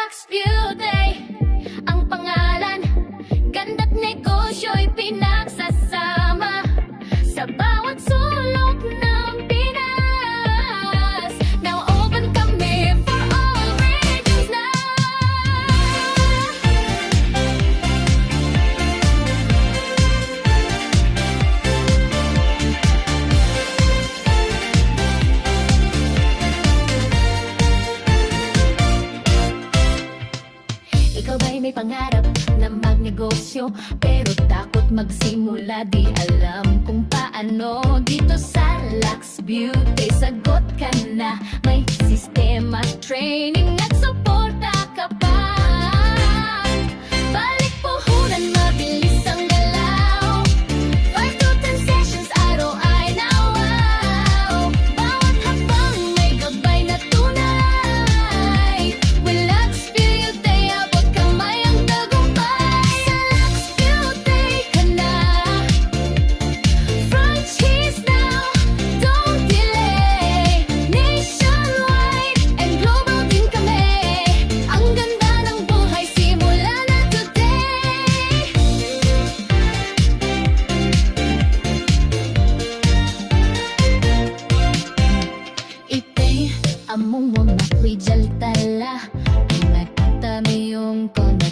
Lux Beauty ang pangalan, ganda't negosyo'y pinagsasama sa bawat sulok ng Pinas. Now open kami for all regions na. Ikaw ba'y may pangarap na magnegosyo, pero takot magsimula, di alam kung paano? Dito sa Lux Beauty, sagot ka na. May sistema, training at suporta ka pa. Balik puhunan, mabilis ang galaw. 5 to 10 sessions, araw ay nawaw. Bawat hakbang may gabay na tunay. With Lux Beauty, abot kamay ang tagumpay. Sa Lux Beauty ka na. Franchise now, don't delay. Nationwide and global din kami. Ang ganda ng buhay, simula na today. Ite among mga rijal tala, nakita mo yung kono.